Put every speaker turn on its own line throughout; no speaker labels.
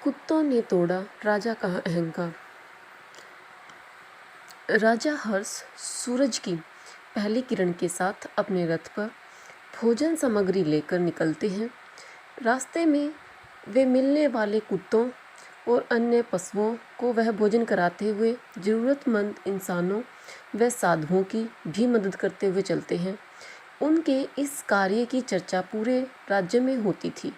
कुत्तों ने तोड़ा राजा का अहंकार। राजा हर्ष सूरज की पहली किरण के साथ अपने रथ पर भोजन सामग्री लेकर निकलते हैं। रास्ते में वे मिलने वाले कुत्तों और अन्य पशुओं को वह भोजन कराते हुए ज़रूरतमंद इंसानों व साधुओं की भी मदद करते हुए चलते हैं। उनके इस कार्य की चर्चा पूरे राज्य में होती थी।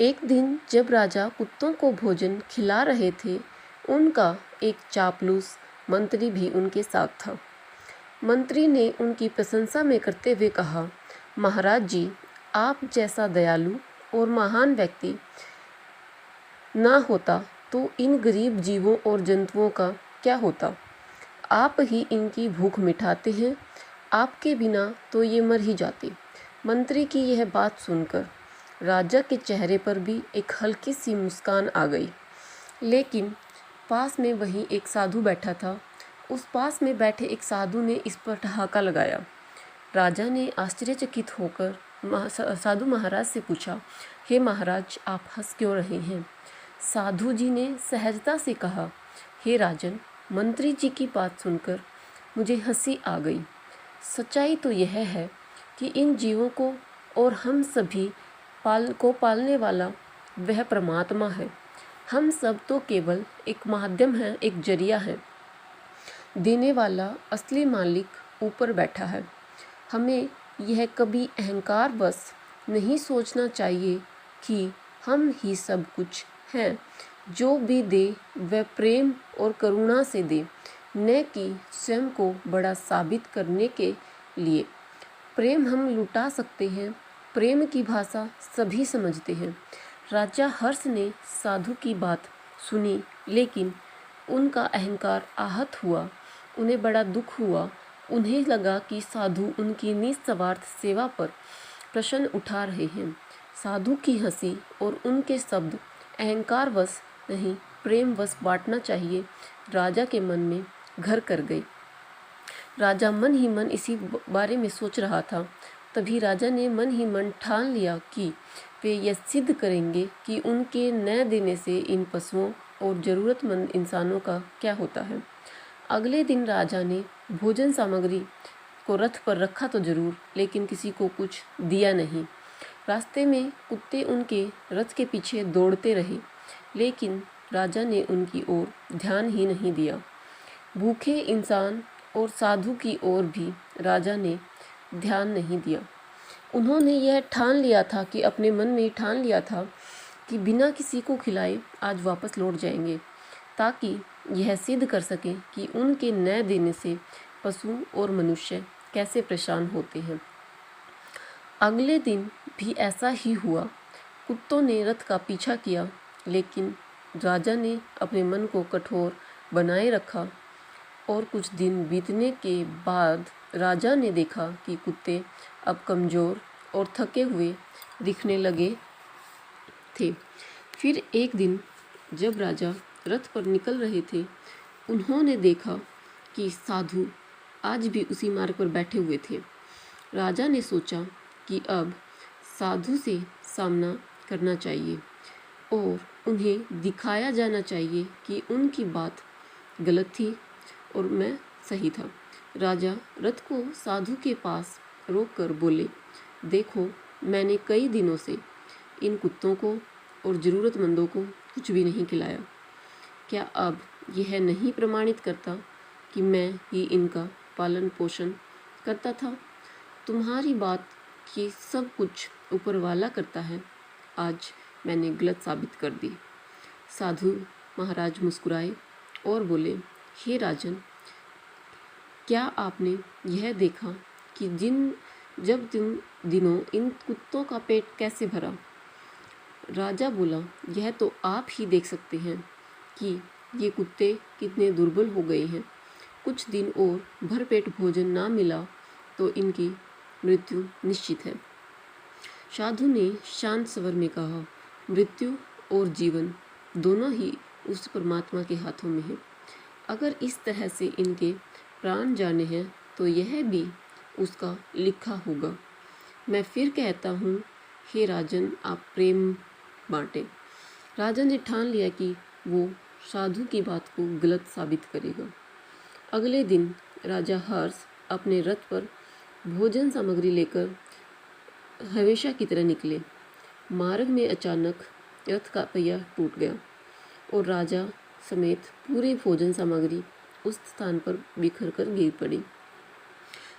एक दिन जब राजा कुत्तों को भोजन खिला रहे थे, उनका एक चापलूस मंत्री भी उनके साथ था। मंत्री ने उनकी प्रशंसा में करते हुए कहा, महाराज जी, आप जैसा दयालु और महान व्यक्ति ना होता तो इन गरीब जीवों और जंतुओं का क्या होता। आप ही इनकी भूख मिटाते हैं, आपके बिना तो ये मर ही जाते। मंत्री की यह बात सुनकर राजा के चेहरे पर भी एक हल्की सी मुस्कान आ गई। लेकिन पास में वहीं एक साधु बैठा था। उस पास में बैठे एक साधु ने इस पर ठहाका लगाया। राजा ने आश्चर्यचकित होकर साधु महाराज से पूछा, हे महाराज, आप हंस क्यों रहे हैं? साधु जी ने सहजता से कहा, हे राजन, मंत्री जी की बात सुनकर मुझे हंसी आ गई। सच्चाई तो यह है कि इन जीवों को और हम सभी पालने वाला वह परमात्मा है। हम सब तो केवल एक माध्यम है, एक जरिया है। देने वाला असली मालिक ऊपर बैठा है। हमें यह कभी अहंकार बस नहीं सोचना चाहिए कि हम ही सब कुछ हैं। जो भी दे वह प्रेम और करुणा से दे, न कि स्वयं को बड़ा साबित करने के लिए। प्रेम हम लुटा सकते हैं, प्रेम की भाषा सभी समझते हैं। राजा हर्ष ने साधु की बात सुनी, लेकिन उनका अहंकार आहत हुआ। उन्हें बड़ा दुख हुआ। उन्हें लगा कि साधु उनकी निस्वार्थ सेवा पर प्रश्न उठा रहे हैं। साधु की हंसी और उनके शब्द अहंकारवश नहीं, प्रेमवश बांटना चाहिए, राजा के मन में घर कर गई। राजा मन ही मन इसी बारे में सोच रहा था। तभी राजा ने मन ही मन ठान लिया कि वे यह सिद्ध करेंगे कि उनके न देने से इन पशुओं और ज़रूरतमंद इंसानों का क्या होता है। अगले दिन राजा ने भोजन सामग्री को रथ पर रखा तो जरूर, लेकिन किसी को कुछ दिया नहीं। रास्ते में कुत्ते उनके रथ के पीछे दौड़ते रहे, लेकिन राजा ने उनकी ओर ध्यान ही नहीं दिया। भूखे इंसान और साधु की ओर भी राजा ने ध्यान नहीं दिया। उन्होंने यह ठान लिया था कि अपने मन में ठान लिया था कि बिना किसी को खिलाए आज वापस लौट जाएंगे, ताकि यह सिद्ध कर सकें कि उनके न देने से पशु और मनुष्य कैसे परेशान होते हैं। अगले दिन भी ऐसा ही हुआ। कुत्तों ने रथ का पीछा किया, लेकिन राजा ने अपने मन को कठोर बनाए रखा। और कुछ दिन बीतने के बाद राजा ने देखा कि कुत्ते अब कमज़ोर और थके हुए दिखने लगे थे। फिर एक दिन जब राजा रथ पर निकल रहे थे, उन्होंने देखा कि साधु आज भी उसी मार्ग पर बैठे हुए थे। राजा ने सोचा कि अब साधु से सामना करना चाहिए और उन्हें दिखाया जाना चाहिए कि उनकी बात गलत थी और मैं सही था। राजा रथ को साधु के पास रोककर बोले, देखो, मैंने कई दिनों से इन कुत्तों को और ज़रूरतमंदों को कुछ भी नहीं खिलाया। क्या अब यह नहीं प्रमाणित करता कि मैं ही इनका पालन पोषण करता था? तुम्हारी बात कि सब कुछ ऊपर वाला करता है, आज मैंने गलत साबित कर दी। साधु महाराज मुस्कुराए और बोले, हे राजन, क्या आपने यह देखा कि जब दिनों इन कुत्तों का पेट कैसे भरा? राजा बोला, यह तो आप ही देख सकते हैं कि ये कुत्ते कितने दुर्बल हो गए हैं। कुछ दिन और भरपेट भोजन ना मिला तो इनकी मृत्यु निश्चित है। साधु ने शांत स्वर में कहा, मृत्यु और जीवन दोनों ही उस परमात्मा के हाथों में है। अगर इस तरह से इनके प्राण जाने हैं तो यह भी उसका लिखा होगा। मैं फिर कहता हूँ, हे राजन, आप प्रेम बांटें। राजा ने ठान लिया कि वो साधु की बात को गलत साबित करेगा। अगले दिन राजा हर्ष अपने रथ पर भोजन सामग्री लेकर हमेशा की तरह निकले। मार्ग में अचानक रथ का पहिया टूट गया और राजा समेत पूरी भोजन सामग्री उस स्थान पर बिखर कर गिर पड़ी।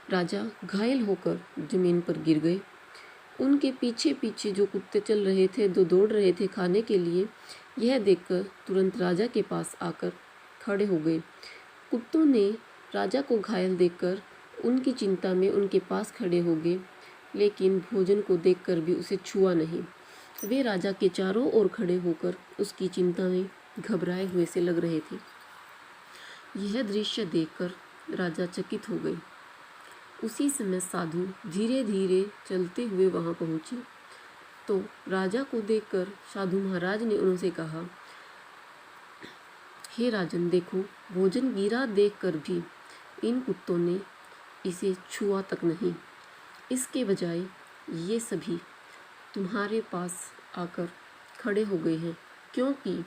राजा घायल होकर जमीन पर गिर गए। उनके पीछे पीछे जो कुत्ते चल रहे थे, जो दौड़ रहे थे खाने के लिए, यह देखकर तुरंत राजा के पास आकर खड़े हो गए। कुत्तों ने राजा को घायल देखकर उनकी चिंता में उनके पास खड़े हो गए, लेकिन भोजन को देखकर भी उसे छुआ नहीं। वे राजा के चारों ओर खड़े होकर उसकी चिंता में घबराए हुए से लग रहे थे। यह दृश्य देखकर राजा चकित हो गए। उसी समय साधु धीरे धीरे चलते हुए वहां पहुंचे तो राजा को देखकर साधु महाराज ने उनसे कहा, हे राजन, देखो, भोजन गिरा देखकर भी इन कुत्तों ने इसे छुआ तक नहीं। इसके बजाय ये सभी तुम्हारे पास आकर खड़े हो गए हैं, क्योंकि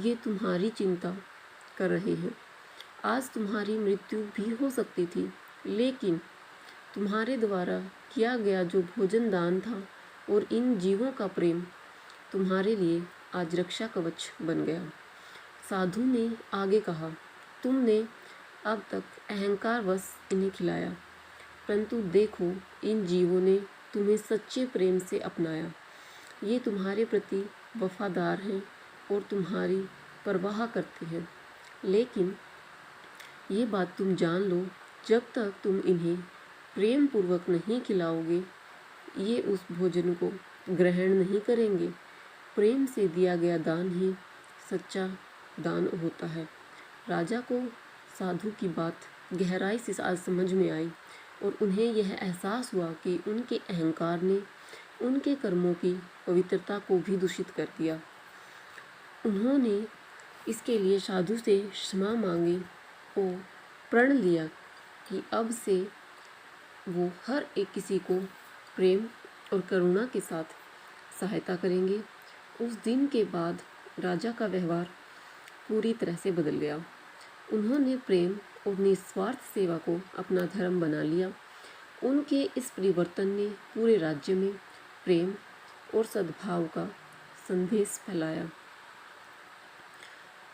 ये तुम्हारी चिंता कर रहे हैं। आज तुम्हारी मृत्यु भी हो सकती थी, लेकिन तुम्हारे द्वारा किया गया जो भोजन दान था और इन जीवों का प्रेम तुम्हारे लिए आज रक्षा कवच बन गया। साधु ने आगे कहा, तुमने अब तक अहंकारवश इन्हें खिलाया, परंतु देखो, इन जीवों ने तुम्हें सच्चे प्रेम से अपनाया। ये तुम्हारे प्रति वफादार हैं और तुम्हारी परवाह करते हैं। लेकिन ये बात तुम जान लो, जब तक तुम इन्हें प्रेम पूर्वक नहीं खिलाओगे, ये उस भोजन को ग्रहण नहीं करेंगे। प्रेम से दिया गया दान ही सच्चा दान होता है। राजा को साधु की बात गहराई से आज समझ में आई और उन्हें यह एहसास हुआ कि उनके अहंकार ने उनके कर्मों की पवित्रता को भी दूषित कर दिया। उन्होंने इसके लिए साधु से क्षमा मांगी और प्रण लिया कि अब से वो हर एक किसी को प्रेम और करुणा के साथ सहायता करेंगे। उस दिन के बाद राजा का व्यवहार पूरी तरह से बदल गया। उन्होंने प्रेम और निस्वार्थ सेवा को अपना धर्म बना लिया। उनके इस परिवर्तन ने पूरे राज्य में प्रेम और सद्भाव का संदेश फैलाया।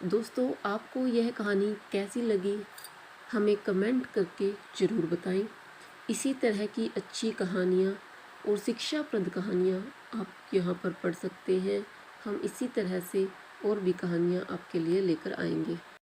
दोस्तों, आपको यह कहानी कैसी लगी हमें कमेंट करके ज़रूर बताएं। इसी तरह की अच्छी कहानियाँ और शिक्षाप्रद कहानियाँ आप यहाँ पर पढ़ सकते हैं। हम इसी तरह से और भी कहानियाँ आपके लिए लेकर आएंगे।